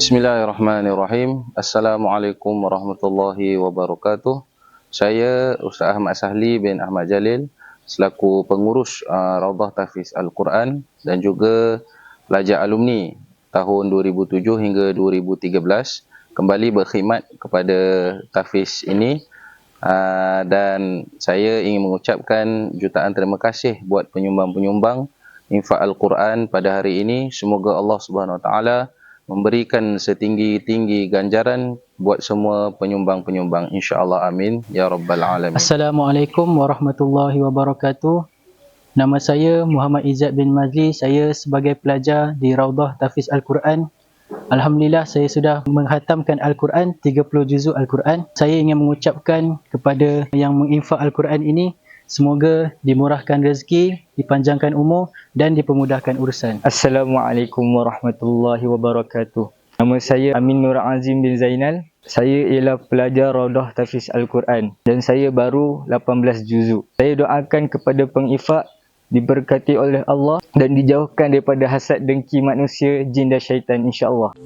Bismillahirrahmanirrahim. Assalamualaikum warahmatullahi wabarakatuh. Saya Ustaz Ahmad Sahli bin Ahmad Jalil selaku pengurus Raudhah Tahfiz Al-Quran dan juga pelajar alumni tahun 2007 hingga 2013 kembali berkhidmat kepada tahfiz ini, dan saya ingin mengucapkan jutaan terima kasih buat penyumbang-penyumbang infak Al-Quran pada hari ini. Semoga Allah Subhanahu Wa Taala memberikan setinggi-tinggi ganjaran buat semua penyumbang-penyumbang, insya-Allah, amin ya rabbal alamin. Assalamualaikum warahmatullahi wabarakatuh. Nama saya Muhammad Izzat bin Mazli. Saya sebagai pelajar di Raudhah Tahfiz Al-Quran. Alhamdulillah, saya sudah menghatamkan Al-Quran, 30 juzuk Al-Quran. Saya ingin mengucapkan kepada yang menginfak Al-Quran ini, semoga dimurahkan rezeki, dipanjangkan umur dan dipermudahkan urusan. Assalamualaikum warahmatullahi wabarakatuh. Nama saya Amin Nur Azim bin Zainal. Saya ialah pelajar Raudhah Tahfiz Al-Quran dan saya baru 18 juzuk. Saya doakan kepada penginfak diberkati oleh Allah dan dijauhkan daripada hasad dengki manusia, jin dan syaitan, insya-Allah.